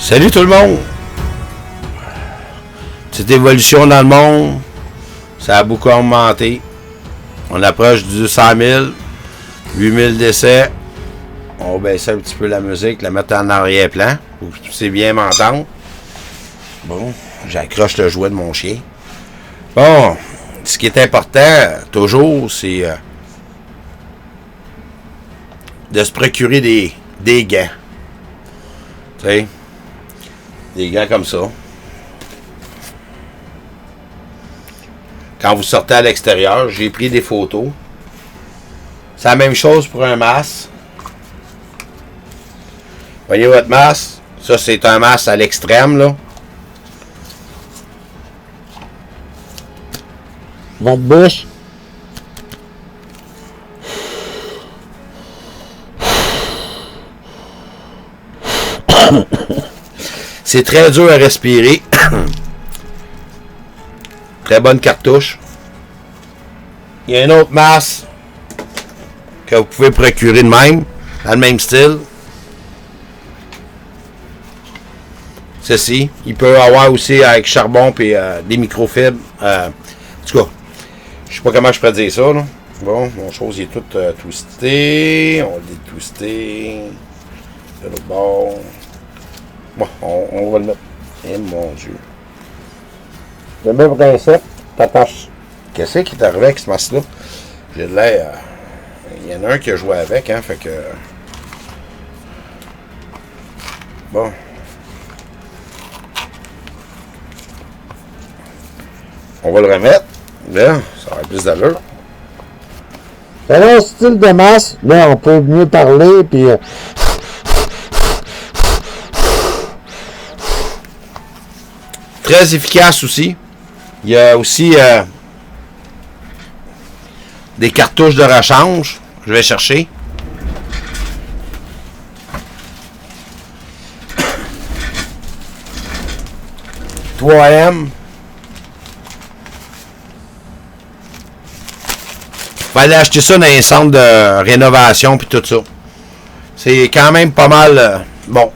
Salut tout le monde! Cette évolution dans le monde, ça a beaucoup augmenté. On approche du 200 000, 8 000 décès. On va baisser un petit peu la musique, la mettre en arrière-plan, pour que tu sais bien m'entendre. Bon, j'accroche le jouet de mon chien. Bon, ce qui est important, toujours, c'est de se procurer des gants. Tu sais, des gants comme ça. Quand vous sortez à l'extérieur, j'ai pris des photos. C'est la même chose pour un masque. Voyez votre masque? Ça, c'est un masque à l'extrême, là. Votre bouche. C'est très dur à respirer. Très bonne cartouche. Il y a un autre masque que vous pouvez procurer de même, dans le même style. Ceci. Il peut avoir aussi avec charbon et des microfibres. En tout cas, je sais pas comment je pourrais dire ça. Là. Bon, mon chose il est tout twisté. On l'a twisté. De l'autre bord. Bon, on va le mettre. Eh mon Dieu. Le même principe, t'attaches. Qu'est-ce qui est arrivé avec ce masque-là? J'ai de l'air. Il y en a un qui a joué avec, hein, fait que. Bon. On va le remettre. Là, ça va être plus d'allure. C'est un style de masque. Là, on peut mieux parler, puis. Très efficace aussi. Il y a aussi des cartouches de rechange. Je vais chercher. « 3M. » On va aller acheter ça dans un centre de rénovation puis tout ça. C'est quand même pas mal. Bon.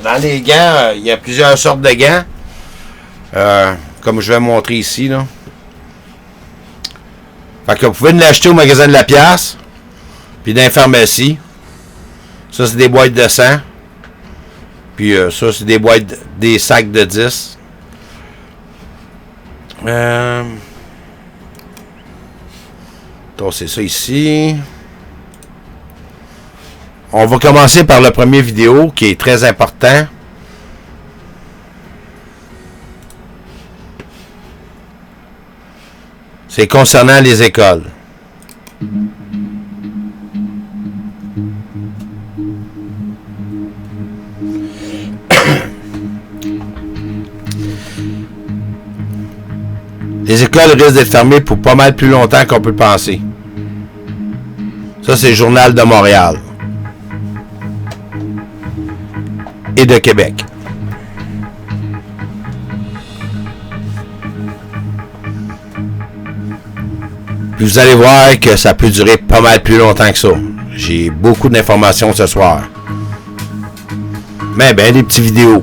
Dans les gants, il y a plusieurs sortes de gants. Comme je vais montrer ici, là. Fait que vous pouvez l'acheter au magasin de la pièce. Puis dans les pharmacies. Ça, c'est des boîtes de 100. Puis ça, c'est des boîtes, des sacs de 10. Donc, c'est ça ici. On va commencer par le premier vidéo qui est très important. C'est concernant les écoles. Les écoles risquent d'être fermées pour pas mal plus longtemps qu'on peut le penser. Ça, c'est le Journal de Montréal. Et de Québec. Puis vous allez voir que ça peut durer pas mal plus longtemps que ça. J'ai beaucoup d'informations ce soir. Mais ben, des petites vidéos.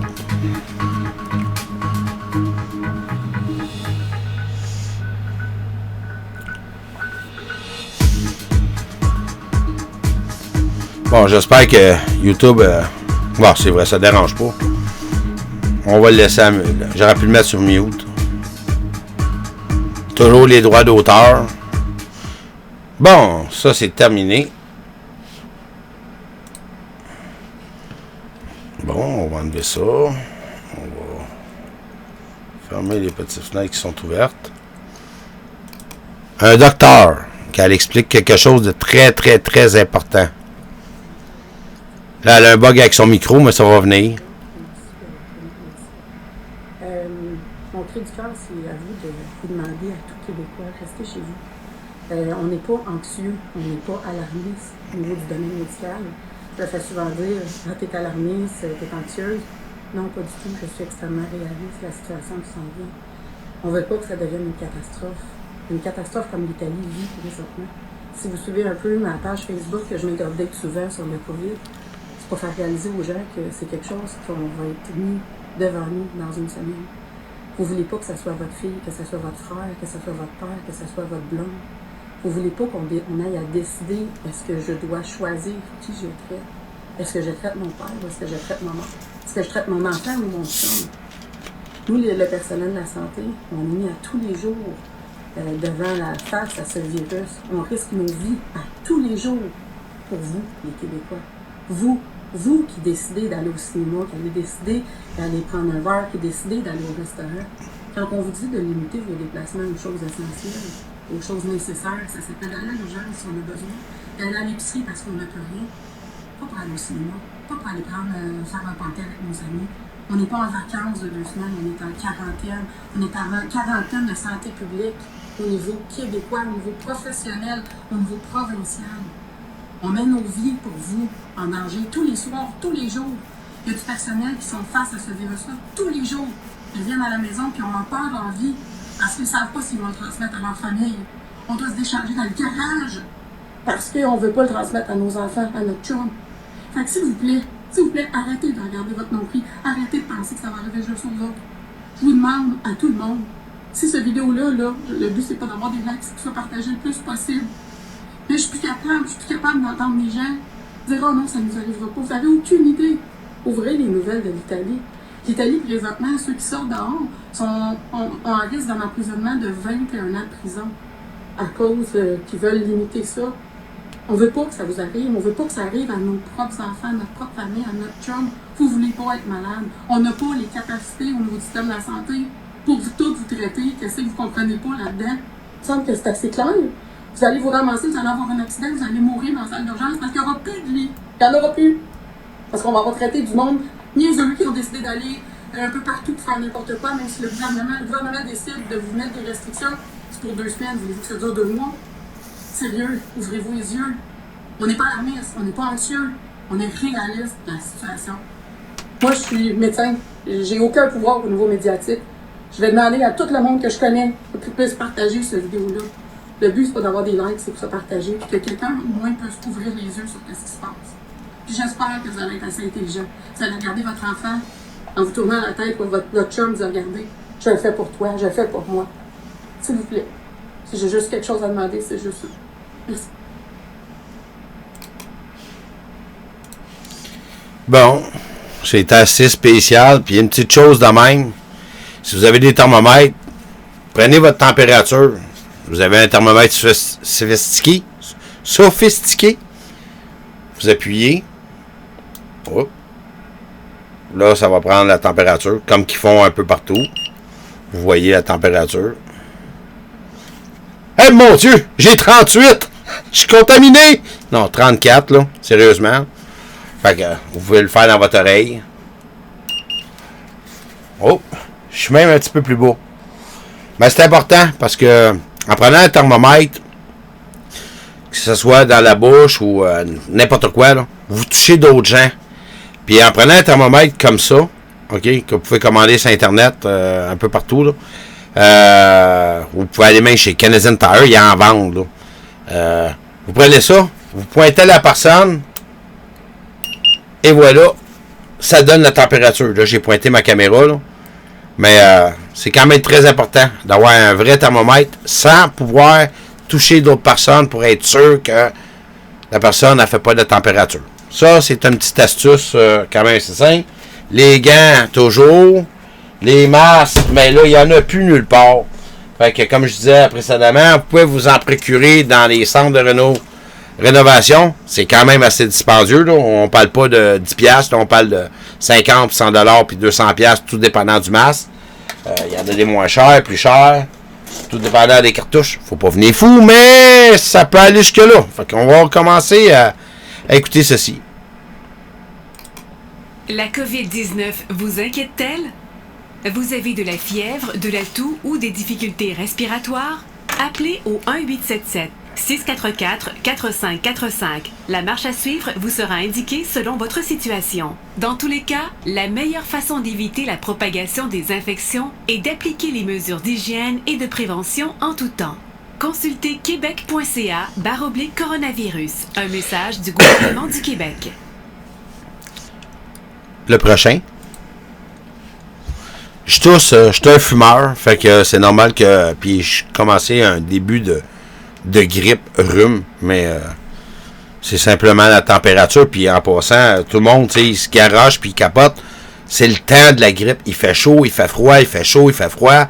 Bon, j'espère que YouTube... bon, c'est vrai, ça dérange pas. On va le laisser à... J'aurais pu le mettre sur mute. Toujours les droits d'auteur. Bon, ça c'est terminé. Bon, on va enlever ça. On va fermer les petites fenêtres qui sont ouvertes. Un docteur qui explique quelque chose de très, très, très important. Là, elle a un bug avec son micro, mais ça va venir. Mon cri du cœur, c'est à vous de vous demander à tout Québécois, restez chez vous. On n'est pas anxieux, on n'est pas alarmiste au niveau du domaine médical. Je me fais souvent dire, ah, t'es alarmiste, t'es anxieuse. Non, pas du tout, je suis extrêmement réaliste, la situation qui s'en vient. On ne veut pas que ça devienne une catastrophe. Une catastrophe comme l'Italie vit présentement. Si vous suivez un peu ma page Facebook, que je mets d'update souvent sur le COVID, pour faire réaliser aux gens que c'est quelque chose qu'on va être mis devant nous dans une semaine. Vous ne voulez pas que ce soit votre fille, que ce soit votre frère, que ce soit votre père, que ce soit votre blonde. Vous ne voulez pas qu'on aille à décider est-ce que je dois choisir qui je traite. Est-ce que je traite mon père ou est-ce que je traite ma mère? Est-ce que je traite mon enfant ou mon chum? Nous, le personnel de la santé, on est mis à tous les jours devant la face à ce virus. On risque nos vies à tous les jours pour vous, les Québécois. Vous qui décidez d'aller au cinéma, qui allez décider d'aller prendre un verre, qui décidez d'aller au restaurant. Quand on vous dit de limiter vos déplacements aux choses essentielles, aux choses nécessaires, ça s'appelle aller à l'urgence si on a besoin, d'aller à l'épicerie parce qu'on n'a plus rien, pas pour aller au cinéma, pas pour aller faire un panthère avec nos amis. On n'est pas en vacances de 2 semaines, on est en quarantaine. On est en quarantaine de santé publique au niveau québécois, au niveau professionnel, au niveau provincial. On met nos vies pour vous en danger tous les soirs, tous les jours. Il y a du personnel qui sont face à ce virus-là tous les jours. Ils viennent à la maison et on a peur de leur vie parce qu'ils ne savent pas s'ils vont le transmettre à leur famille. On doit se décharger dans le garage parce qu'on ne veut pas le transmettre à nos enfants, à notre chum. Fait que s'il vous plaît, arrêtez de regarder votre nombril. Arrêtez de penser que ça va arriver juste aux autres. Je vous demande à tout le monde, si cette vidéo-là, le but c'est pas d'avoir des likes, c'est que ça soit partagé le plus possible. Mais je suis plus capable d'entendre les gens dire « Oh non, ça ne nous arrivera pas. » Vous n'avez aucune idée. Ouvrez les nouvelles de l'Italie. L'Italie, présentement, ceux qui sortent dehors ont un risque d'un emprisonnement de 21 ans de prison à cause qu'ils veulent limiter ça. On ne veut pas que ça vous arrive. On ne veut pas que ça arrive à nos propres enfants, à notre propre famille, à notre chum. Vous ne voulez pas être malade. On n'a pas les capacités au niveau du système de la santé pour vous toutes vous traiter. Qu'est-ce que vous ne comprenez pas là-dedans? Il me semble que c'est assez clair. Vous allez vous ramasser, vous allez avoir un accident, vous allez mourir dans la salle d'urgence parce qu'il n'y aura plus de lit. Il n'y en aura plus. Parce qu'on va retraiter du monde niaiseux qui ont décidé d'aller un peu partout pour faire n'importe quoi, même si le gouvernement décide de vous mettre des restrictions. C'est pour 2 semaines, voulez-vous que ça dure 2 mois? Sérieux, ouvrez-vous les yeux. On n'est pas alarmiste, on n'est pas anxieux, on est réaliste dans la situation. Moi, je suis médecin, j'ai aucun pouvoir au niveau médiatique. Je vais demander à tout le monde que je connais de puisse partager cette vidéo-là. Le but, c'est pas d'avoir des likes, c'est pour se partager, puis que quelqu'un, au moins, puisse ouvrir les yeux sur ce qui se passe. Puis j'espère que vous allez être assez intelligent. Vous allez regarder votre enfant en vous tournant la tête, ou votre chum, vous regardez. Je le fais pour toi, je le fais pour moi. S'il vous plaît. Si j'ai juste quelque chose à demander, c'est juste ça. Merci. Bon, c'est assez spécial. Puis une petite chose de même. Si vous avez des thermomètres, prenez votre température. Vous avez un thermomètre sophistiqué. Vous appuyez. Hop. Là, ça va prendre la température, comme qu'ils font un peu partout. Vous voyez la température. Eh mon Dieu, j'ai 38! Je suis contaminé! Non, 34, là, sérieusement. Fait que vous pouvez le faire dans votre oreille. Oh, je suis même un petit peu plus beau. Mais c'est important parce que en prenant un thermomètre, que ce soit dans la bouche ou n'importe quoi, là, vous touchez d'autres gens. Puis en prenant un thermomètre comme ça, OK, que vous pouvez commander sur Internet un peu partout, là, vous pouvez aller même chez Canadian Tire, ils en vendent. Là. Vous prenez ça, vous pointez la personne, et voilà, ça donne la température. Là, j'ai pointé ma caméra, là. Mais c'est quand même très important d'avoir un vrai thermomètre sans pouvoir toucher d'autres personnes pour être sûr que la personne ne fait pas de température. Ça, c'est une petite astuce quand même assez simple. Les gants, toujours. Les masques, mais là, il n'y en a plus nulle part. Fait que, comme je disais précédemment, vous pouvez vous en procurer dans les centres de rénovation. C'est quand même assez dispendieux. Là. On ne parle pas de 10$, là, on parle de 50, 100$, puis 200$, tout dépendant du masque. Il y en a des moins chers, plus chers. Tout dépendant des cartouches. Faut pas venir fou, mais ça peut aller jusque-là. Fait qu'on va commencer à écouter ceci. La COVID-19 vous inquiète-t-elle? Vous avez de la fièvre, de la toux ou des difficultés respiratoires? Appelez au 1-877-644-4545. La marche à suivre vous sera indiquée selon votre situation. Dans tous les cas, la meilleure façon d'éviter la propagation des infections est d'appliquer les mesures d'hygiène et de prévention en tout temps. Consultez québec.ca/coronavirus. Un message du gouvernement du Québec. le prochain. Je tousse, je suis un fumeur, fait que c'est normal que... Puis je commençais un début de grippe, rhume, mais c'est simplement la température. Puis en passant, tout le monde, tu sais, il se garoche puis il capote. C'est le temps de la grippe. Il fait chaud, il fait froid, il fait chaud, il fait froid.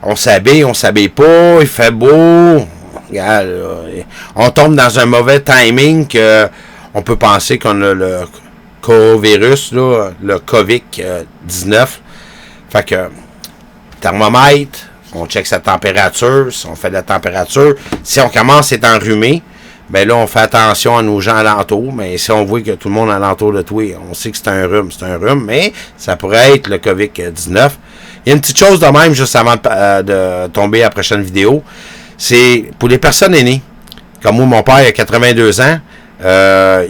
On s'habille pas, il fait beau. Regarde, là, on tombe dans un mauvais timing que on peut penser qu'on a le coronavirus, là, le COVID-19. Fait que thermomètre, on check sa température, si on fait de la température. Si on commence à être enrhumé, ben là, on fait attention à nos gens alentours. Mais si on voit que tout le monde alentour de toi, on sait que c'est un rhume, mais ça pourrait être le COVID-19. Il y a une petite chose de même, juste avant de tomber à la prochaine vidéo. C'est pour les personnes aînées. Comme moi, mon père, il a 82 ans.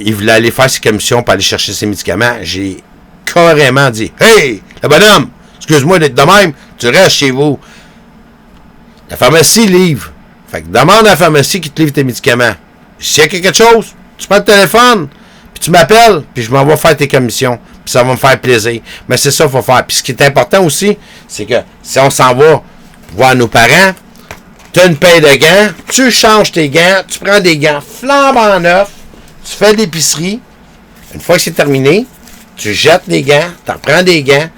Il voulait aller faire ses commissions pour aller chercher ses médicaments. J'ai carrément dit, « Hey, le bonhomme, excuse-moi d'être de même, tu restes chez vous. La pharmacie livre. Fait que demande à la pharmacie qui te livre tes médicaments. S'il y a quelque chose, tu prends le téléphone, puis tu m'appelles, puis je m'en vais faire tes commissions. Puis ça va me faire plaisir. Mais c'est ça qu'il faut faire. Puis ce qui est important aussi, c'est que si on s'en va voir nos parents, tu as une paire de gants, tu changes tes gants, tu prends des gants flambant neufs, tu fais de l'épicerie. Une fois que c'est terminé, tu jettes les gants, tu reprends des gants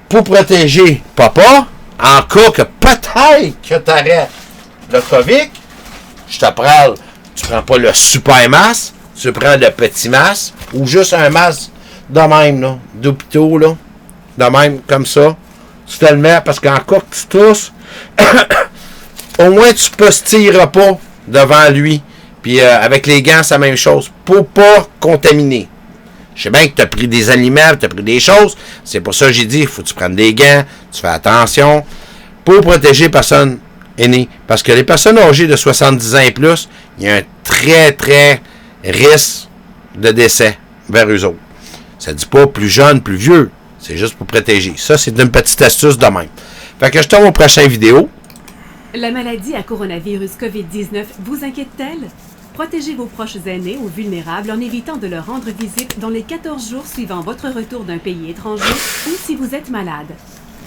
pour protéger papa, en cas que peut-être que tu arrêtes le COVID. Je te parle, tu prends pas le super masque, tu prends le petit masque ou juste un masque de même, là, d'hôpitaux, là, de même, comme ça. Tu te le mets parce qu'en cas que tu tousses, au moins tu ne postilleras pas devant lui. Puis avec les gants, c'est la même chose. Pour pas contaminer. Je sais bien que tu as pris des aliments, tu as pris des choses. C'est pour ça que j'ai dit, il faut que tu prennes des gants, tu fais attention pour protéger les personnes aînées. Parce que les personnes âgées de 70 ans et plus, il y a un très, très risque de décès vers eux autres. Ça ne dit pas plus jeune, plus vieux. C'est juste pour protéger. Ça, c'est une petite astuce de même. Fait que je tombe aux prochaines vidéos. La maladie à coronavirus COVID-19 vous inquiète-t-elle? Protégez vos proches aînés ou vulnérables en évitant de leur rendre visite dans les 14 jours suivant votre retour d'un pays étranger ou si vous êtes malade.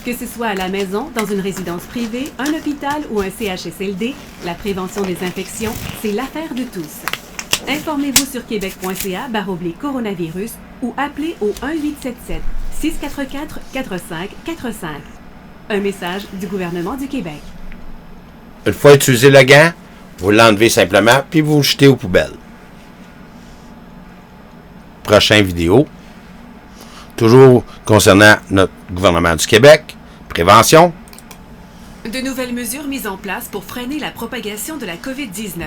Que ce soit à la maison, dans une résidence privée, un hôpital ou un CHSLD, la prévention des infections, c'est l'affaire de tous. Informez-vous sur québec.ca/coronavirus ou appelez au 1-877-644-4545. Un message du gouvernement du Québec. Une fois utilisé le gant, vous l'enlevez simplement, puis vous le jetez aux poubelles. Prochaine vidéo. Toujours concernant notre gouvernement du Québec. Prévention. De nouvelles mesures mises en place pour freiner la propagation de la COVID-19.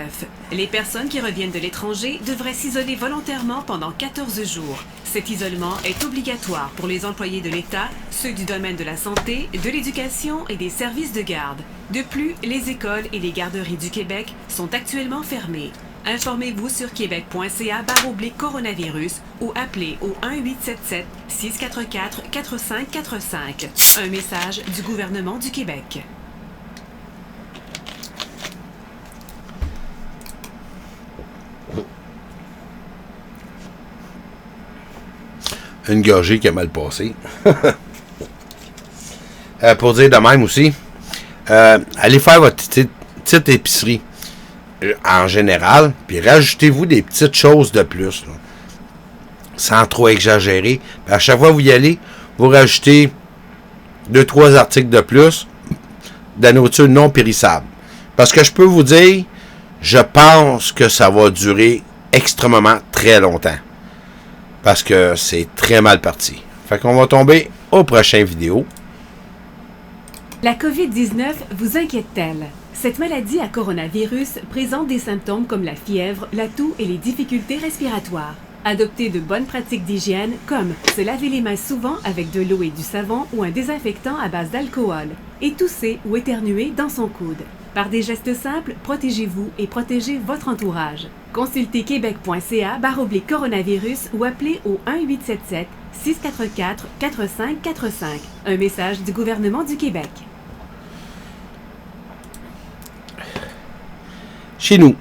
Les personnes qui reviennent de l'étranger devraient s'isoler volontairement pendant 14 jours. Cet isolement est obligatoire pour les employés de l'État, ceux du domaine de la santé, de l'éducation et des services de garde. De plus, les écoles et les garderies du Québec sont actuellement fermées. Informez-vous sur québec.ca/coronavirus ou appelez au 1-877-644-4545. Un message du gouvernement du Québec. Une gorgée qui a mal passé. Pour dire de même aussi, allez faire votre petite épicerie en général, puis rajoutez-vous des petites choses de plus, là, sans trop exagérer. Puis à chaque fois que vous y allez, vous rajoutez 2-3 articles de plus de la nourriture non périssable. Parce que je peux vous dire, je pense que ça va durer extrêmement très longtemps. Parce que c'est très mal parti. Fait qu'on va tomber aux prochaines vidéos. La COVID-19 vous inquiète-t-elle? Cette maladie à coronavirus présente des symptômes comme la fièvre, la toux et les difficultés respiratoires. Adoptez de bonnes pratiques d'hygiène comme se laver les mains souvent avec de l'eau et du savon ou un désinfectant à base d'alcool et tousser ou éternuer dans son coude. Par des gestes simples, protégez-vous et protégez votre entourage. Consultez québec.ca/coronavirus ou appelez au 1-877-644-4545. Un message du gouvernement du Québec. Chez nous,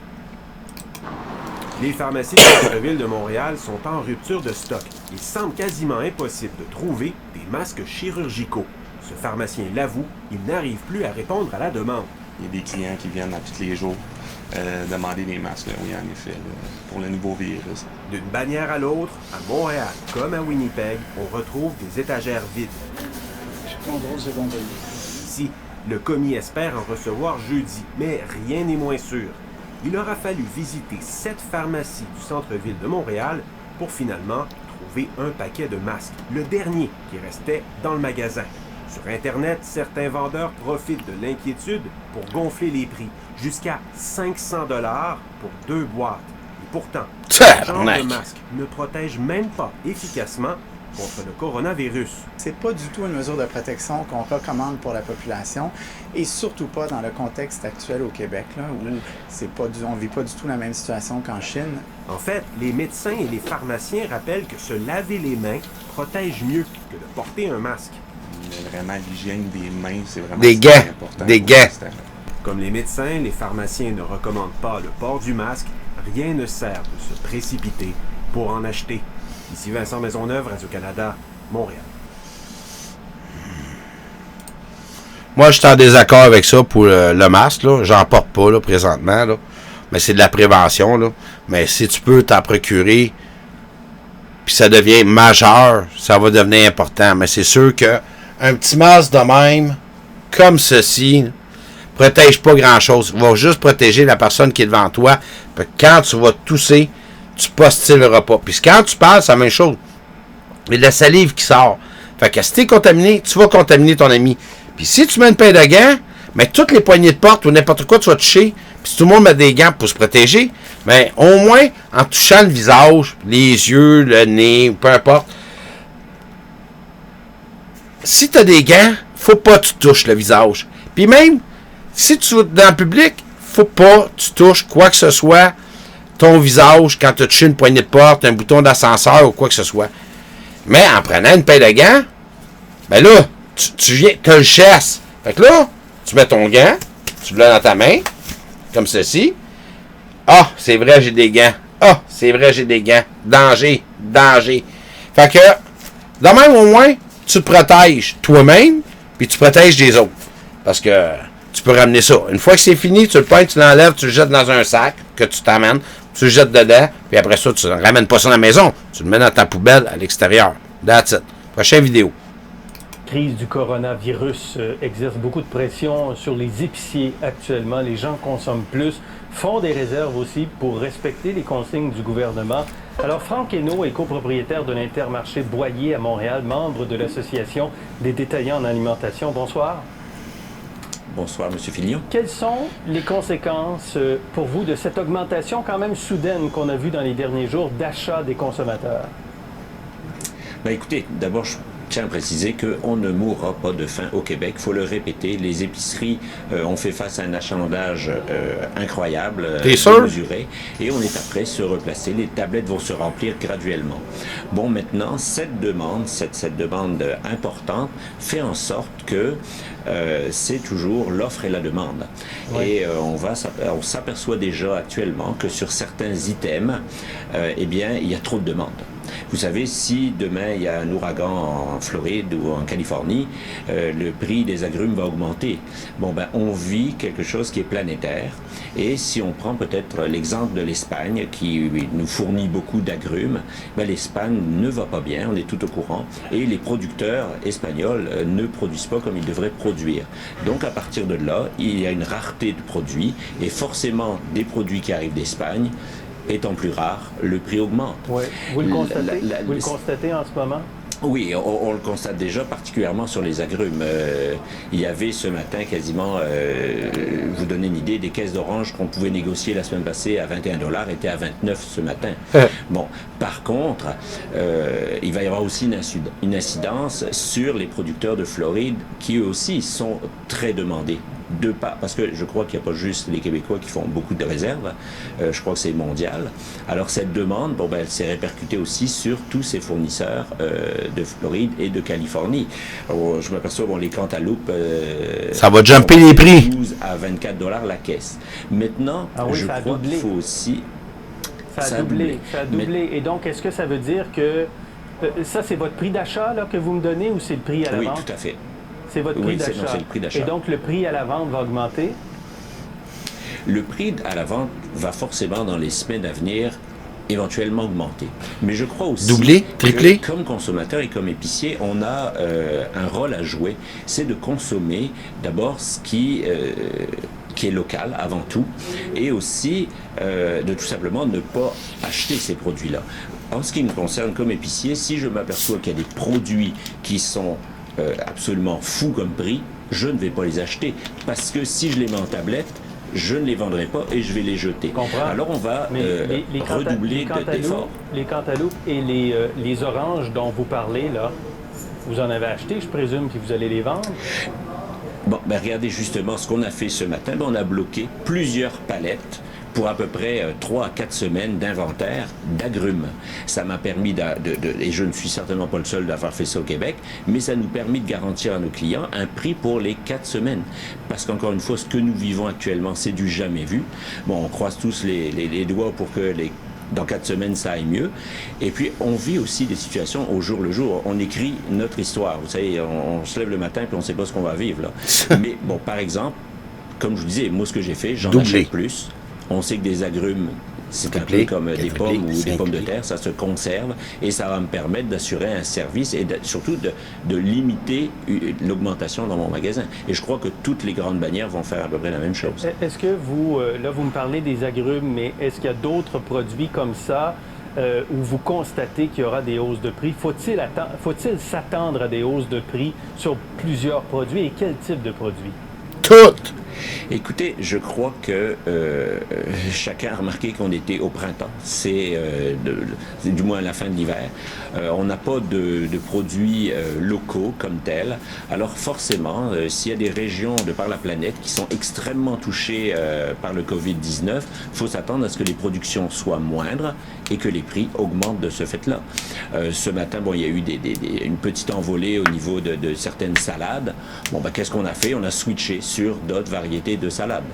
Les pharmacies du centre-ville de Montréal sont en rupture de stock. Il semble quasiment impossible de trouver des masques chirurgicaux. Ce pharmacien l'avoue, il n'arrive plus à répondre à la demande. Il y a des clients qui viennent à tous les jours demander des masques, là, oui, en effet, là, pour le nouveau virus. D'une bannière à l'autre, à Montréal comme à Winnipeg, on retrouve des étagères vides. Ici, le commis espère en recevoir jeudi, mais rien n'est moins sûr. Il aura fallu visiter 7 pharmacies du centre-ville de Montréal pour finalement trouver un paquet de masques, le dernier qui restait dans le magasin. Sur Internet, certains vendeurs profitent de l'inquiétude pour gonfler les prix, jusqu'à 500 $ pour 2 boîtes. Et pourtant, ce genre de masque ne protège même pas efficacement contre le coronavirus. C'est pas du tout une mesure de protection qu'on recommande pour la population et surtout pas dans le contexte actuel au Québec, là, où on vit pas du tout la même situation qu'en Chine. En fait, les médecins et les pharmaciens rappellent que se laver les mains protège mieux que de porter un masque. Mais vraiment, l'hygiène des mains, c'est vraiment des gants, important. Des gants. Comme les médecins, les pharmaciens ne recommandent pas le port du masque, rien ne sert de se précipiter pour en acheter. Ici Vincent Maisonneuve, Radio-Canada, Montréal. Moi, je suis en désaccord avec ça pour le masque, là. J'en porte pas, là, présentement, là. Mais c'est de la prévention, là. Mais si tu peux t'en procurer, puis ça devient majeur, ça va devenir important. Mais c'est sûr que un petit masque de même, comme ceci, protège pas grand-chose. Va juste protéger la personne qui est devant toi. Puis quand tu vas tousser, tu postuleras pas. Puis quand tu parles, c'est la même chose. Il y a de la salive qui sort. Fait que si tu es contaminé, tu vas contaminer ton ami. Puis si tu mets une paire de gants, mais toutes les poignées de porte ou n'importe quoi, tu vas toucher. Puis si tout le monde met des gants pour se protéger, mais au moins, en touchant le visage, les yeux, le nez, peu importe, si tu as des gants, faut pas que tu touches le visage. Puis même, si tu es dans le public, faut pas que tu touches quoi que ce soit ton visage quand tu as touché une poignée de porte, un bouton d'ascenseur ou quoi que ce soit. Mais en prenant une paire de gants, ben là, tu viens, tu as le chasse. Fait que là, tu mets ton gant, tu l'as dans ta main, comme ceci. Ah, c'est vrai, j'ai des gants. Ah, c'est vrai, j'ai des gants. Danger, danger. Fait que, de même au moins, tu te protèges toi-même, puis tu protèges les autres. Parce que tu peux ramener ça. Une fois que c'est fini, tu le pognes, tu l'enlèves, tu le jettes dans un sac que tu t'amènes, tu le jettes dedans, puis après ça, tu ne ramènes pas ça à la maison. Tu le mets dans ta poubelle à l'extérieur. That's it. Prochaine vidéo. La crise du coronavirus exerce beaucoup de pression sur les épiciers actuellement. Les gens consomment plus, font des réserves aussi pour respecter les consignes du gouvernement. Alors, Franck Hainaut est copropriétaire de l'Intermarché Boyer à Montréal, membre de l'Association des détaillants en alimentation. Bonsoir. Bonsoir, M. Filion. Quelles sont les conséquences pour vous de cette augmentation quand même soudaine qu'on a vue dans les derniers jours d'achat des consommateurs? Ben, écoutez, d'abord, je tiens à préciser qu'on ne mourra pas de faim au Québec. Il faut le répéter. Les épiceries ont fait face à un achalandage incroyable, démesuré, et on est après se replacer. Les tablettes vont se remplir graduellement. Bon, maintenant, cette demande importante fait en sorte que c'est toujours l'offre et la demande. Ouais. Et on s'aperçoit déjà actuellement que sur certains items, eh bien, il y a trop de demandes. Vous savez, si demain il y a un ouragan en Floride ou en Californie, le prix des agrumes va augmenter. Bon, ben, on vit quelque chose qui est planétaire. Et si on prend peut-être l'exemple de l'Espagne, qui nous fournit beaucoup d'agrumes, ben, l'Espagne ne va pas bien, on est tout au courant. Et les producteurs espagnols ne produisent pas comme ils devraient produire. Donc, à partir de là, il y a une rareté de produits. Et forcément, des produits qui arrivent d'Espagne, étant plus rares, le prix augmente. Oui. Vous le constatez? Vous le constatez en ce moment? Oui, on le constate déjà, particulièrement sur les agrumes. Il y avait ce matin quasiment, vous donner une idée, des caisses d'oranges qu'on pouvait négocier la semaine passée à 21 $ étaient à 29 ce matin. Bon, par contre, il va y avoir aussi une incidence sur les producteurs de Floride qui eux aussi sont très demandés. Parce que je crois qu'il n'y a pas juste les Québécois qui font beaucoup de réserves, je crois que c'est mondial. Alors cette demande, bon, ben, elle s'est répercutée aussi sur tous ces fournisseurs de Floride et de Californie. Alors, je m'aperçois, bon, les cantaloupes... ça va jumper les prix. 12 à 24 $ la caisse. Maintenant, je crois qu'il faut aussi... Ça a doublé. Et donc, est-ce que ça veut dire que ça, c'est votre prix d'achat là, que vous me donnez ou c'est le prix à la vente? Oui, tout à fait. C'est votre prix d'achat. C'est le prix d'achat. Et donc, le prix à la vente va augmenter? Le prix à la vente va forcément, dans les semaines à venir, éventuellement augmenter. Mais je crois aussi doubler, tripler, que comme consommateur et comme épicier, on a un rôle à jouer. C'est de consommer d'abord ce qui est local avant tout, et aussi de tout simplement ne pas acheter ces produits-là. En ce qui me concerne comme épicier, si je m'aperçois qu'il y a des produits qui sont absolument fous comme prix, je ne vais pas les acheter, parce que si je les mets en tablette, je ne les vendrai pas et je vais les jeter. Alors on va redoubler d'efforts. Les cantaloupes et les oranges dont vous parlez, là, vous en avez acheté, je présume, puis vous allez les vendre? Bon, ben regardez justement ce qu'on a fait ce matin. Ben, on a bloqué plusieurs palettes pour à peu près 3 à 4 semaines d'inventaire d'agrumes. Ça m'a permis et je ne suis certainement pas le seul d'avoir fait ça au Québec, mais ça nous permet de garantir à nos clients un prix pour les 4 semaines. Parce qu'encore une fois, ce que nous vivons actuellement, c'est du jamais vu. Bon, on croise tous les doigts pour que dans 4 semaines, ça aille mieux. Et puis, on vit aussi des situations au jour le jour. On écrit notre histoire. Vous savez, on se lève le matin et on ne sait pas ce qu'on va vivre, là. Mais bon, par exemple, comme je vous disais, moi, ce que j'ai fait, j'en achète plus. On sait que des agrumes, c'est un peu comme des pommes ou des pommes de terre, ça se conserve et ça va me permettre d'assurer un service et surtout de limiter l'augmentation dans mon magasin. Et je crois que toutes les grandes bannières vont faire à peu près la même chose. Est-ce que vous, là vous me parlez des agrumes, mais est-ce qu'il y a d'autres produits comme ça où vous constatez qu'il y aura des hausses de prix? Faut-il s'attendre à des hausses de prix sur plusieurs produits et quel type de produits? Toutes! Écoutez, je crois que chacun a remarqué qu'on était au printemps. C'est du moins à la fin de l'hiver. On n'a pas de produits locaux comme tels. Alors forcément, s'il y a des régions de par la planète qui sont extrêmement touchées par le COVID-19, il faut s'attendre à ce que les productions soient moindres et que les prix augmentent de ce fait-là. Ce matin, bon, il y a eu une petite envolée au niveau de certaines salades. Bon, ben, qu'est-ce qu'on a fait? On a switché sur d'autres variétés de salades.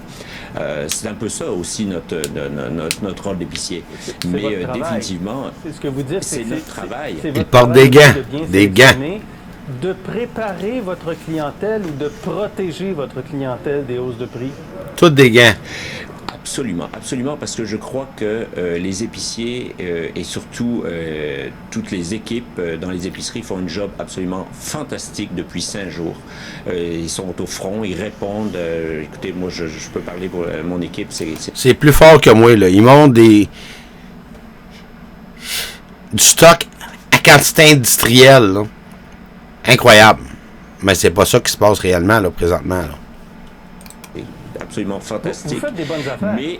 C'est un peu ça aussi notre rôle d'épicier. Mais définitivement, c'est ce que vous dites, c'est notre travail. Il porte des gants. Des gants. De préparer votre clientèle ou de protéger votre clientèle des hausses de prix? Toutes des gants. Absolument, absolument, parce que je crois que les épiciers et surtout toutes les équipes dans les épiceries font un job absolument fantastique depuis 5 jours. Ils sont au front, ils répondent. Écoutez, moi, je peux parler pour mon équipe. C'est plus fort que moi, là. Ils montent du stock à quantité industrielle, là. Incroyable. Mais c'est pas ça qui se passe réellement, là, présentement, là. Absolument fantastique. Vous faites des bonnes affaires. Mais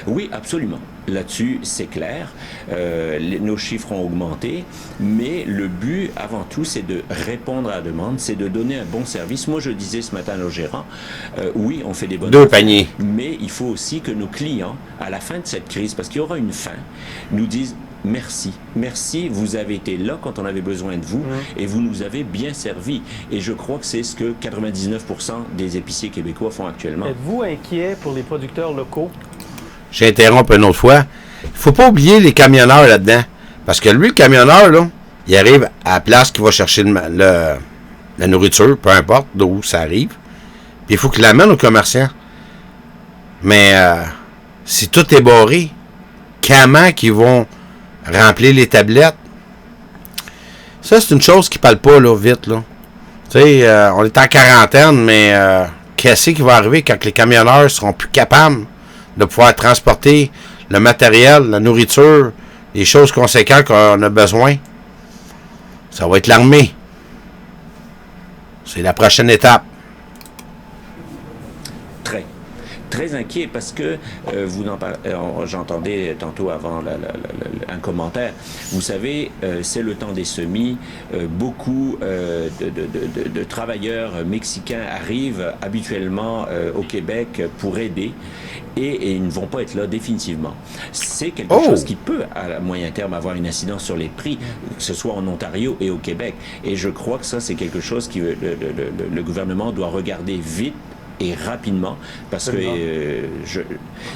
oui, absolument. Là-dessus, c'est clair. Nos chiffres ont augmenté, mais le but, avant tout, c'est de répondre à la demande, c'est de donner un bon service. Moi, je disais ce matin à nos gérants, oui, on fait des bonnes affaires, paniers. Mais il faut aussi que nos clients, à la fin de cette crise, parce qu'il y aura une fin, nous disent merci. Merci, vous avez été là quand on avait besoin de vous et vous nous avez bien servi. Et je crois que c'est ce que 99% des épiciers québécois font actuellement. Êtes-vous inquiet pour les producteurs locaux? J'interromps une autre fois. Il faut pas oublier les camionneurs là-dedans. Parce que lui, le camionneur, là, il arrive à la place qu'il va chercher la nourriture, peu importe d'où ça arrive. Puis il faut qu'il l'amène aux commerçants. Mais si tout est barré, comment qu'ils vont remplir les tablettes? Ça, c'est une chose qui parle pas, là, vite, là. Tu sais, on est en quarantaine, mais qu'est-ce qui va arriver quand les camionneurs seront plus capables de pouvoir transporter le matériel, la nourriture, les choses conséquentes qu'on a besoin? Ça va être l'armée. C'est la prochaine étape. Très inquiet parce que j'entendais tantôt avant un commentaire. Vous savez, c'est le temps des semis. Beaucoup de travailleurs mexicains arrivent habituellement au Québec pour aider et ils ne vont pas être là définitivement. C'est quelque chose qui peut, à moyen terme, avoir une incidence sur les prix, que ce soit en Ontario et au Québec. Et je crois que ça, c'est quelque chose que le gouvernement doit regarder vite et rapidement, parce que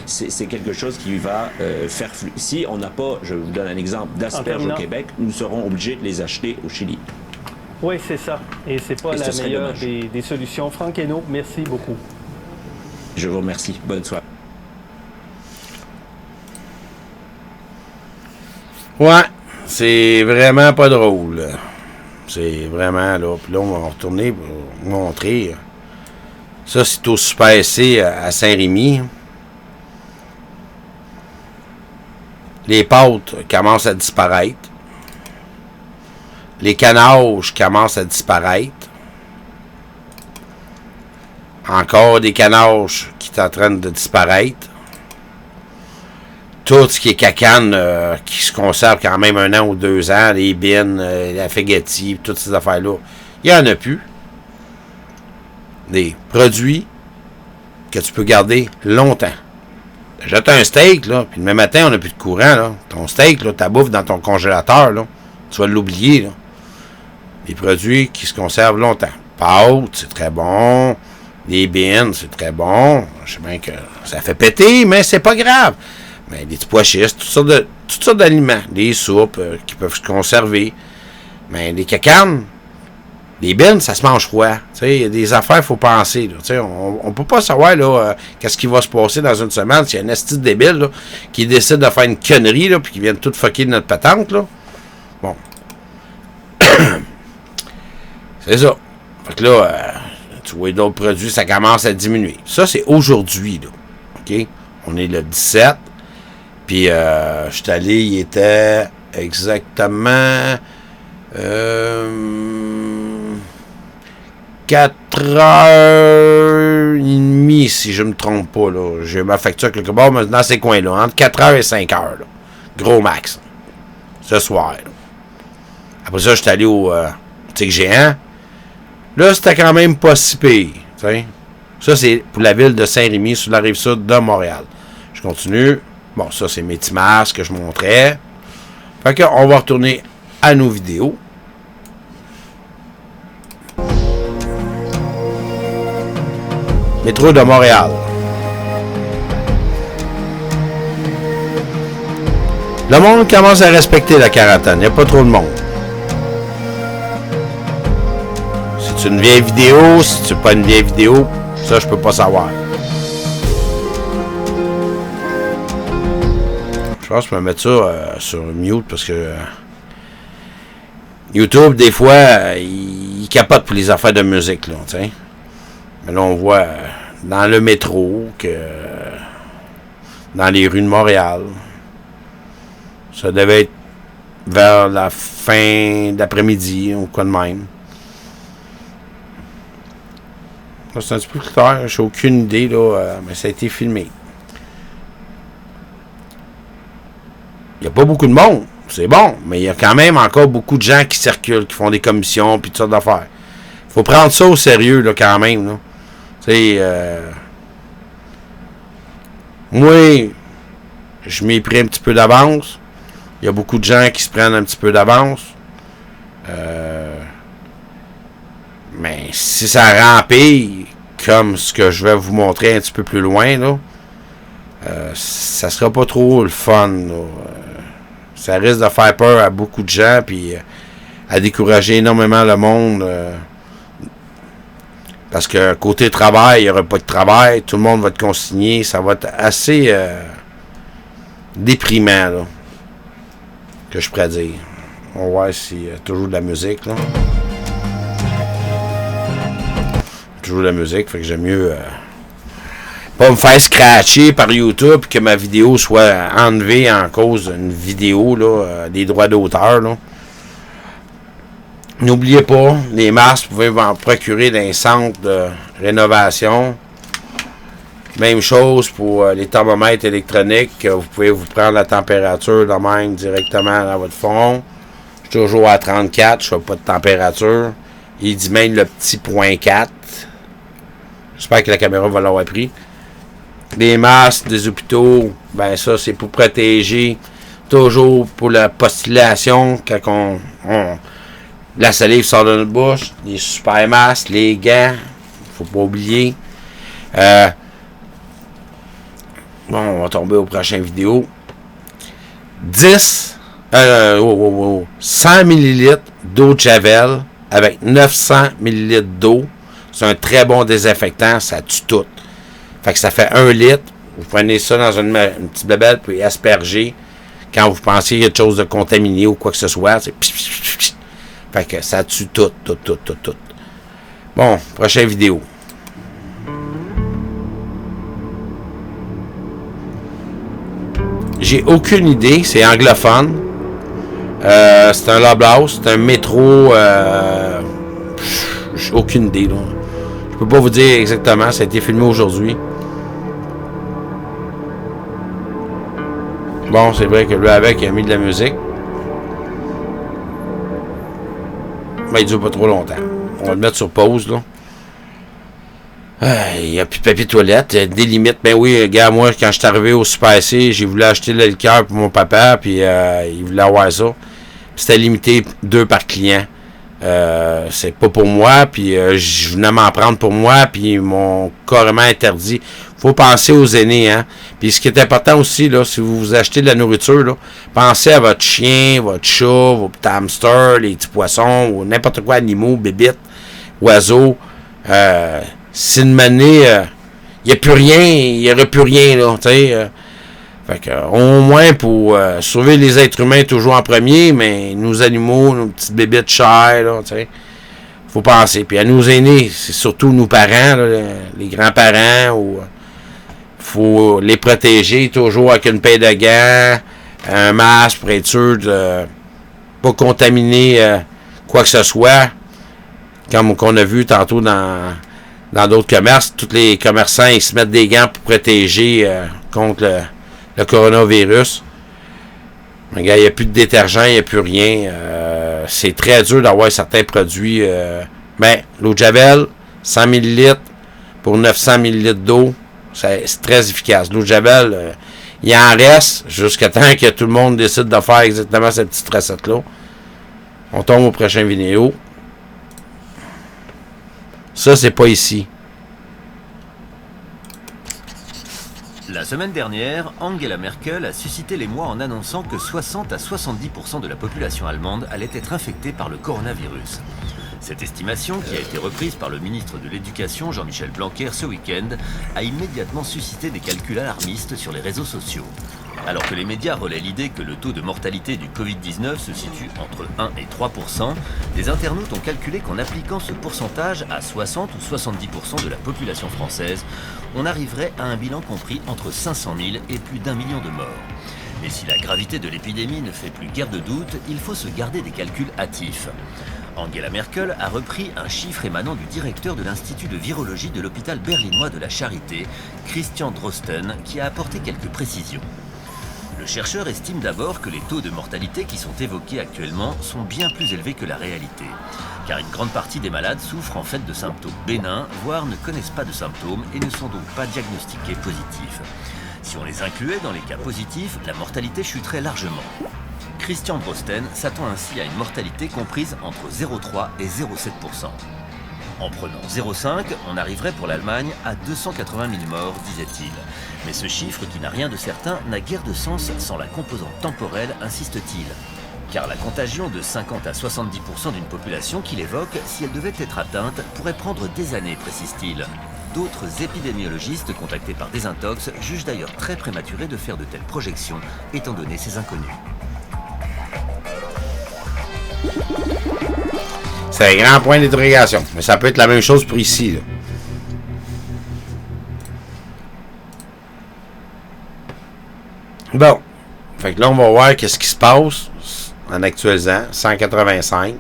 c'est quelque chose qui va faire... Si on n'a pas, je vous donne un exemple, d'asperges au Québec, nous serons obligés de les acheter au Chili. Oui, c'est ça. Et c'est pas la meilleure des solutions. Franck Hainaut, merci beaucoup. Je vous remercie. Bonne soirée. Ouais, c'est vraiment pas drôle. C'est vraiment, là. Puis là, on va retourner pour vous montrer. Ça, c'est au Super C à Saint-Rémy. Les pâtes commencent à disparaître. Les canages commencent à disparaître. Encore des canages qui sont en train de disparaître. Tout ce qui est cacane, qui se conserve quand même 1 an ou 2 ans, les bines, la faghetti, toutes ces affaires-là, il n'y en a plus. Des produits que tu peux garder longtemps. Jette un steak, là, puis le même matin, on n'a plus de courant, là. Ton steak, là, ta bouffe dans ton congélateur, là, tu vas l'oublier, là. Des produits qui se conservent longtemps. Pâtes, c'est très bon. Les bines, c'est très bon. Je sais bien que ça fait péter, mais c'est pas grave. Mais des petits pois chiches, toutes sortes d'aliments. Des soupes qui peuvent se conserver. Mais des cacanes, les bines, ça se mange froid. Il y a des affaires, il faut penser. Là. On ne peut pas savoir là, qu'est-ce qui va se passer dans une semaine s'il y a un esti débile là, qui décide de faire une connerie là, puis qui vient tout fucker notre patente. Là. Bon. C'est ça. Fait que là, tu vois d'autres produits, ça commence à diminuer. Ça, c'est aujourd'hui. Là. OK? On est le 17. Puis, je suis allé, il était exactement 4h30, si je ne me trompe pas. Là. J'ai ma facture quelque part, mais dans ces coins-là, entre 4h et 5h. Là. Gros max. Ce soir. Là. Après ça, je suis allé au Tic Géant. Là, c'était quand même pas si pire. T'sais. Ça, c'est pour la ville de Saint-Rémy, sur la rive sud de Montréal. Je continue. Bon, ça, c'est mes petits masques que je montrais. Fait que, on va retourner à nos vidéos. Métro de Montréal. Le monde commence à respecter la quarantaine. Il n'y a pas trop de monde. Si c'est une vieille vidéo, si c'est pas une vieille vidéo, ça, je peux pas savoir. Je pense que je peux mettre ça sur mute parce que YouTube, des fois, il capote pour les affaires de musique, là, t'sais. Mais là, on voit dans le métro que dans les rues de Montréal, ça devait être vers la fin d'après-midi ou quoi de même. Là, c'est un petit peu plus clair, j'ai aucune idée, là, mais ça a été filmé. Il n'y a pas beaucoup de monde, c'est bon, mais il y a quand même encore beaucoup de gens qui circulent, qui font des commissions, puis toutes sortes d'affaires. Il faut prendre ça au sérieux, là, quand même, là. Tu sais, moi, je m'y ai pris un petit peu d'avance. Il y a beaucoup de gens qui se prennent un petit peu d'avance. Mais si ça rempille, comme ce que je vais vous montrer un petit peu plus loin, là, ça sera pas trop le fun, là. Ça risque de faire peur à beaucoup de gens, puis à décourager énormément le monde. Parce que côté travail, il n'y aura pas de travail, tout le monde va être consigné, ça va être assez déprimant, là, que je pourrais dire. On va voir s'il y a toujours de la musique, là. Toujours de la musique, fait que j'aime mieux pas me faire scratcher par YouTube et que ma vidéo soit enlevée en cause d'une vidéo, là, des droits d'auteur, là. N'oubliez pas, les masques, vous pouvez vous en procurer dans les centres de rénovation. Même chose pour les thermomètres électroniques. Vous pouvez vous prendre la température de même directement dans votre fond. Je suis toujours à 34, je ne fais pas de température. Il dit même le petit point 4. J'espère que la caméra va l'avoir pris. Les masques des hôpitaux, ben ça c'est pour protéger. Toujours pour la postulation, quand la salive sort de notre bouche. Les super masques, les gants, faut pas oublier. Bon, on va tomber aux prochaines vidéos. 100 ml d'eau de Javel avec 900 ml d'eau. C'est un très bon désinfectant, ça tue tout. Fait que ça fait 1 litre. Vous prenez ça dans une petite babelle, puis asperger quand vous pensez qu'il y a quelque chose de contaminé ou quoi que ce soit. Fait que ça tue tout. Bon, prochaine vidéo. J'ai aucune idée, c'est anglophone. C'est un Loblaws, c'est un métro. J'ai aucune idée, là. Je peux pas vous dire exactement, ça a été filmé aujourd'hui. Bon, c'est vrai que lui avec, il a mis de la musique. Mais il dure pas trop longtemps. On va le mettre sur pause, là. Il n'y a plus de papier toilette, il y a des limites. Ben oui, gars, moi, quand je suis arrivé au Super C, j'ai voulu acheter le liqueur pour mon papa, puis il voulait avoir ça. C'était limité 2 par client. C'est pas pour moi, puis je venais m'en prendre pour moi, puis ils m'ont carrément interdit. Faut penser aux aînés, hein. Puis ce qui est important aussi, là, si vous achetez de la nourriture, là, pensez à votre chien, votre chat, vos petits hamsters, les petits poissons, ou n'importe quoi, animaux, bébites, oiseaux. Si une manée, il n'y a plus rien, il n'y aurait plus rien, là, tu sais. Fait que, au moins, pour sauver les êtres humains toujours en premier, mais nos animaux, nos petites bébites chères, là, tu sais. Faut penser. Puis à nos aînés, c'est surtout nos parents, là, les grands-parents, ou faut les protéger toujours avec une paire de gants, un masque pour être sûr de pas contaminer quoi que ce soit. Comme qu'on a vu tantôt dans d'autres commerces, tous les commerçants, ils se mettent des gants pour protéger contre le coronavirus. Regarde, il n'y a plus de détergent, il n'y a plus rien. C'est très dur d'avoir certains produits. Mais l'eau de Javel, 100 ml pour 900 ml d'eau, c'est très efficace. L'eau de Javel, il en reste jusqu'à temps que tout le monde décide de faire exactement cette petite recette-là. On tombe au prochain vidéo. Ça, c'est pas ici. La semaine dernière, Angela Merkel a suscité l'émoi en annonçant que 60 à 70% de la population allemande allait être infectée par le coronavirus. Cette estimation, qui a été reprise par le ministre de l'Éducation Jean-Michel Blanquer ce week-end, a immédiatement suscité des calculs alarmistes sur les réseaux sociaux. Alors que les médias relaient l'idée que le taux de mortalité du Covid-19 se situe entre 1 et 3%, des internautes ont calculé qu'en appliquant ce pourcentage à 60 ou 70% de la population française, on arriverait à un bilan compris entre 500 000 et plus d'1 million de morts. Mais si la gravité de l'épidémie ne fait plus guère de doute, il faut se garder des calculs hâtifs. Angela Merkel a repris un chiffre émanant du directeur de l'Institut de virologie de l'hôpital berlinois de la Charité, Christian Drosten, qui a apporté quelques précisions. Le chercheur estime d'abord que les taux de mortalité qui sont évoqués actuellement sont bien plus élevés que la réalité. Car une grande partie des malades souffrent en fait de symptômes bénins, voire ne connaissent pas de symptômes et ne sont donc pas diagnostiqués positifs. Si on les incluait dans les cas positifs, la mortalité chuterait largement. Christian Drosten s'attend ainsi à une mortalité comprise entre 0,3 et 0,7%. En prenant 0,5, on arriverait pour l'Allemagne à 280 000 morts, disait-il. Mais ce chiffre, qui n'a rien de certain, n'a guère de sens sans la composante temporelle, insiste-t-il. Car la contagion de 50 à 70% d'une population qu'il évoque, si elle devait être atteinte, pourrait prendre des années, précise-t-il. D'autres épidémiologistes contactés par Desintox jugent d'ailleurs très prématuré de faire de telles projections, étant donné ces inconnus. C'est un grand point d'interrogation. Mais ça peut être la même chose pour ici, là. Bon. Fait que là, on va voir qu'est-ce qui se passe en actualisant. 185.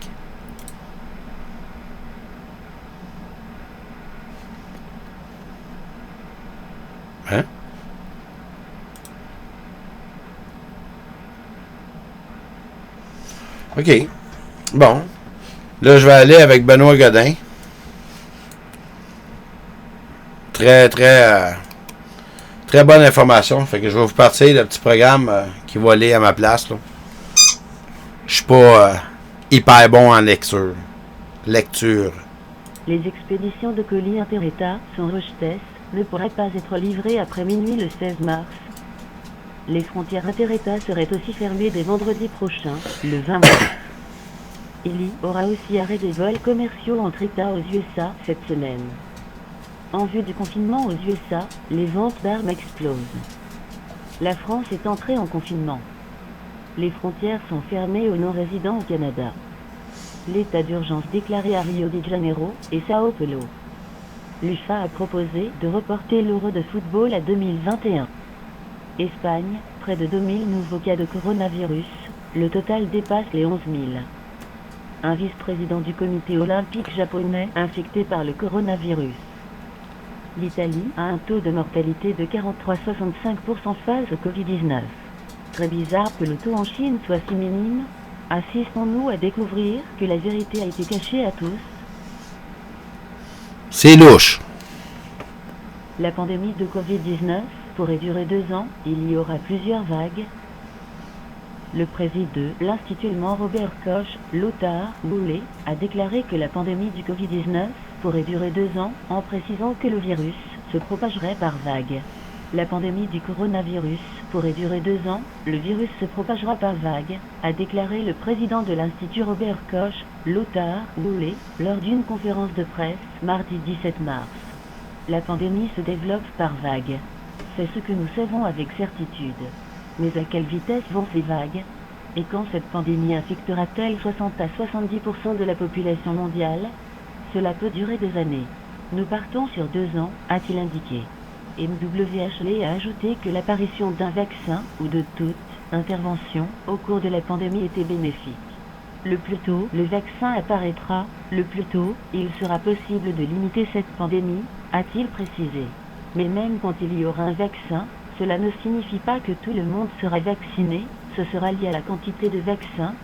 Hein? OK. Bon. Là, je vais aller avec Benoît Godin. Très bonne information. Fait que je vais vous partir le petit programme qui va aller à ma place, là. Je suis pas hyper bon en lecture. Les expéditions de colis inter-États sont rejetées ne pourrait pas être livré après minuit le 16 mars. Les frontières inter-États seraient aussi fermées dès vendredi prochain, le 20 mars. Il y aura aussi arrêt des vols commerciaux entre États aux USA cette semaine. En vue du confinement aux USA, les ventes d'armes explosent. La France est entrée en confinement. Les frontières sont fermées aux non-résidents au Canada. L'état d'urgence déclaré à Rio de Janeiro et Sao Paulo. L'UFA a proposé de reporter l'Euro de football à 2021. Espagne, près de 2000 nouveaux cas de coronavirus, le total dépasse les 11 000. Un vice-président du comité olympique japonais infecté par le coronavirus. L'Italie a un taux de mortalité de 43,65% face au Covid-19. Très bizarre que le taux en Chine soit si minime. Assistons-nous à découvrir que la vérité a été cachée à tous. C'est louche. La pandémie de Covid-19 pourrait durer 2 ans, il y aura plusieurs vagues. Le président de l'Institut allemand Robert Koch, Lothar Boulet, a déclaré que la pandémie du Covid-19 pourrait durer 2 ans, en précisant que le virus se propagerait par vagues. La pandémie du coronavirus pourrait durer 2 ans, le virus se propagera par vagues, a déclaré le président de l'Institut Robert Koch, Lothar Boulet, lors d'une conférence de presse, mardi 17 mars. La pandémie se développe par vagues. C'est ce que nous savons avec certitude. Mais à quelle vitesse vont ces vagues? Et quand cette pandémie infectera-t-elle 60 à 70% de la population mondiale? Cela peut durer des années. Nous partons sur 2 ans, a-t-il indiqué. MWHL a ajouté que l'apparition d'un vaccin ou de toute intervention au cours de la pandémie était bénéfique. Le plus tôt le vaccin apparaîtra, le plus tôt il sera possible de limiter cette pandémie, a-t-il précisé. Mais même quand il y aura un vaccin, cela ne signifie pas que tout le monde sera vacciné, ce sera lié à la quantité de vaccins.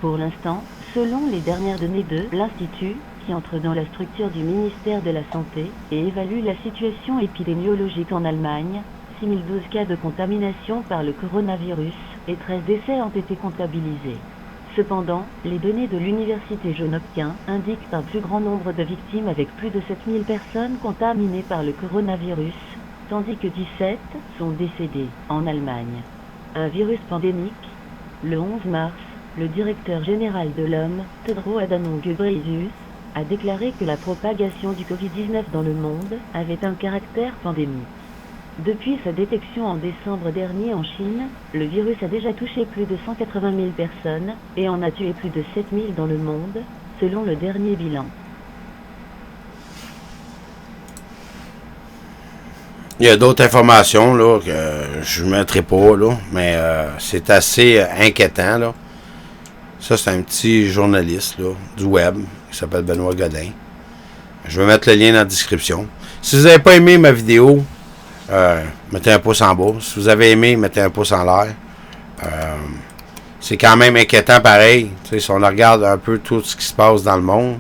Pour l'instant, selon les dernières données de l'Institut, qui entre dans la structure du ministère de la Santé et évalue la situation épidémiologique en Allemagne, 6012 cas de contamination par le coronavirus et 13 décès ont été comptabilisés. Cependant, les données de l'université Johns Hopkins indiquent un plus grand nombre de victimes avec plus de 7000 personnes contaminées par le coronavirus, tandis que 17 sont décédées en Allemagne. Un virus pandémique. Le 11 mars, le directeur général de l'OMS, Tedros Adhanom Ghebreyesus, a déclaré que la propagation du Covid-19 dans le monde avait un caractère pandémique. Depuis sa détection en décembre dernier en Chine, le virus a déjà touché plus de 180 000 personnes et en a tué plus de 7 000 dans le monde, selon le dernier bilan. Il y a d'autres informations là, que je ne mettrai pas, là, mais c'est assez inquiétant. Là. Ça, c'est un petit journaliste là, du web qui s'appelle Benoît Godin. Je vais mettre le lien dans la description. Si vous n'avez pas aimé ma vidéo, mettez un pouce en bas. Si vous avez aimé, mettez un pouce en l'air. C'est quand même inquiétant pareil. Tu sais, si on regarde un peu tout ce qui se passe dans le monde,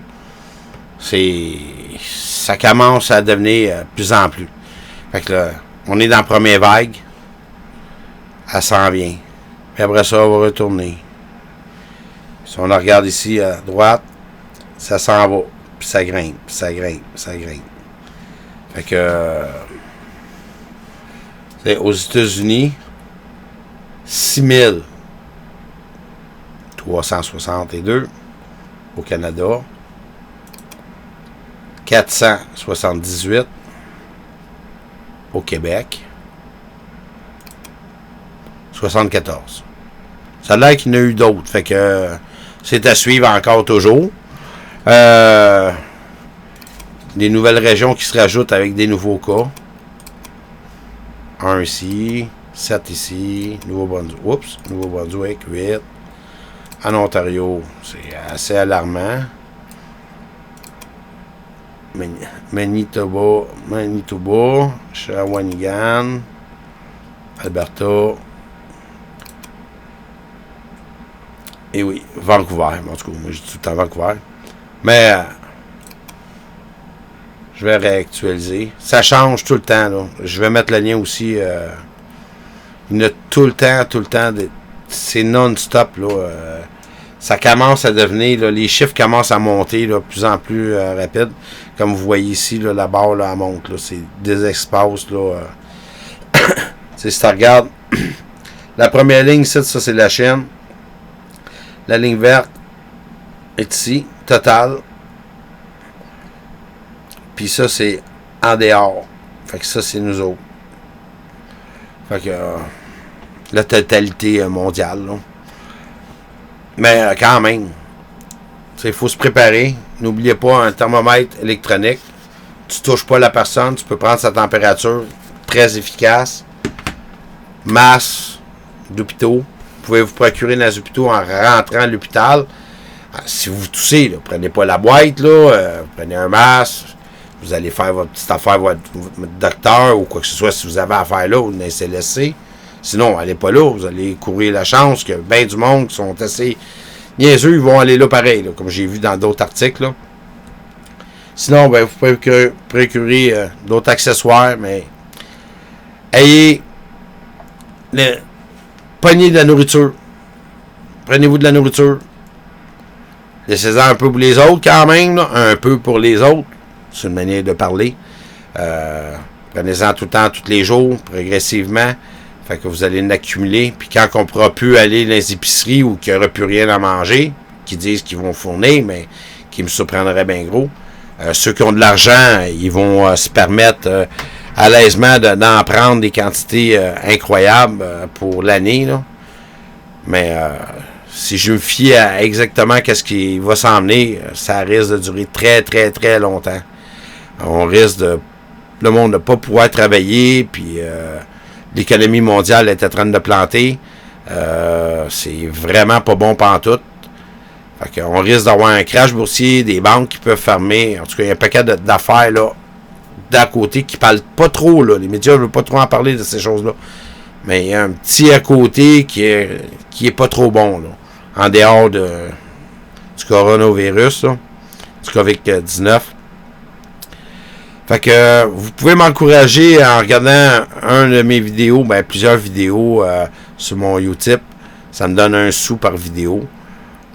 ça commence à devenir de plus en plus. Fait que là, on est dans la première vague. Elle s'en vient. Puis après ça, on va retourner. Si on la regarde ici à droite, ça s'en va. Puis ça grimpe, puis ça grimpe, puis ça grimpe. Fait que... aux États-Unis, 6362. Au Canada, 478. Au Québec, 74. Ça a l'air qu'il y en a eu d'autres. Fait que c'est à suivre encore toujours. Des nouvelles régions qui se rajoutent avec des nouveaux cas. 1 ici, 7 ici, Nouveau-Brunswick, 8. En Ontario, c'est assez alarmant. Manitoba, Shawinigan, Alberta, et oui, Vancouver. En tout cas, moi je dis tout le temps Vancouver. Mais je vais réactualiser. Ça change tout le temps. Là. Je vais mettre le lien aussi. Il y en a tout le temps. C'est non-stop. ça commence à devenir, là, les chiffres commencent à monter là, de plus en plus rapide. Comme vous voyez ici, là, la barre là, elle monte. Là, c'est des espaces. Là, si tu regardes, la première ligne ici, ça c'est la chaîne. La ligne verte est ici, total. Puis ça, c'est en dehors. Fait que ça, c'est nous autres. Fait que la totalité mondiale. Là. Mais quand même, il faut se préparer. N'oubliez pas un thermomètre électronique. Tu touches pas la personne, tu peux prendre sa température. Très efficace. Masse d'hôpitaux. Vous pouvez vous procurer dans les hôpitaux en rentrant à l'hôpital. Si vous toussez, là, prenez pas la boîte, là, prenez un masque. Vous allez faire votre petite affaire, votre docteur ou quoi que ce soit si vous avez affaire là ou une SLSC. Sinon, allez pas là, vous allez courir la chance que bien du monde qui sont assez niaiseux, ils vont aller là pareil, là, comme j'ai vu dans d'autres articles. Là. Sinon, ben, vous pouvez procurer d'autres accessoires, mais ayez pognez de la nourriture. Prenez-vous de la nourriture. Laissez-en un peu pour les autres quand même, là, un peu pour les autres. C'est une manière de parler. Prenez-en tout le temps, tous les jours, progressivement. Fait que vous allez l'accumuler. Puis quand on ne pourra plus aller dans les épiceries ou qu'il n'y aura plus rien à manger, qui disent qu'ils vont fournir, mais qui me surprendraient bien gros, ceux qui ont de l'argent, ils vont se permettre à l'aisement d'en prendre des quantités incroyables pour l'année. Là. Mais si je me fie à exactement qu'est-ce qui va s'emmener, ça risque de durer très, très, très longtemps. On risque de... Le monde ne pas pouvoir travailler, puis... l'économie mondiale est en train de planter. C'est vraiment pas bon pantoute. Fait qu'on risque d'avoir un crash boursier, des banques qui peuvent fermer. En tout cas, il y a un paquet d'affaires là d'à côté qui parlent pas trop. Là. Les médias ne veulent pas trop en parler de ces choses-là. Mais il y a un petit à côté qui est pas trop bon. Là. En dehors du coronavirus, là, du COVID-19. Fait que vous pouvez m'encourager en regardant un de mes vidéos, ben plusieurs vidéos sur mon Utip. Ça me donne 1 sou par vidéo.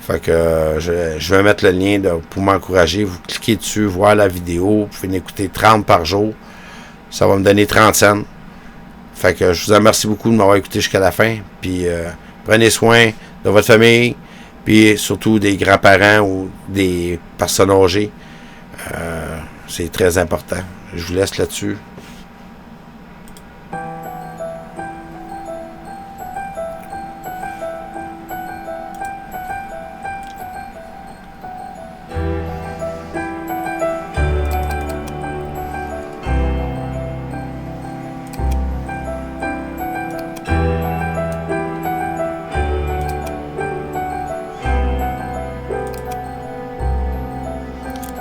Fait que je vais mettre le lien pour m'encourager. Vous cliquez dessus, voir la vidéo. Vous pouvez en écouter 30 par jour. Ça va me donner 30 cents. Fait que je vous remercie beaucoup de m'avoir écouté jusqu'à la fin. Puis prenez soin de votre famille. Puis surtout des grands-parents ou des personnes âgées. C'est très important. Je vous laisse là-dessus.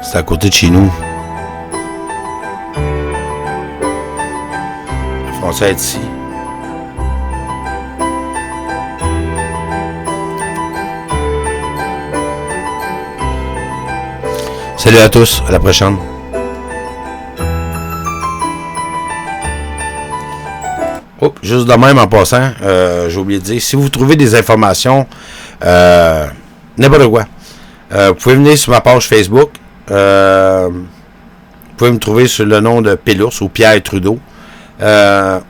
C'est à côté de chez nous. On va être ici. Salut à tous, à la prochaine. Oh, juste de même en passant, j'ai oublié de dire, si vous trouvez des informations, n'importe quoi, vous pouvez venir sur ma page Facebook. Vous pouvez me trouver sur le nom de Pélours ou Pierre Trudeau.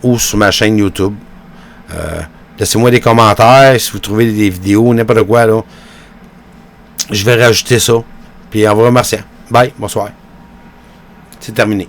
Ou sur ma chaîne YouTube. Laissez-moi des commentaires si vous trouvez des vidéos, n'importe quoi là. Je vais rajouter ça. Puis en vous remerciant. Bye, bonsoir. C'est terminé.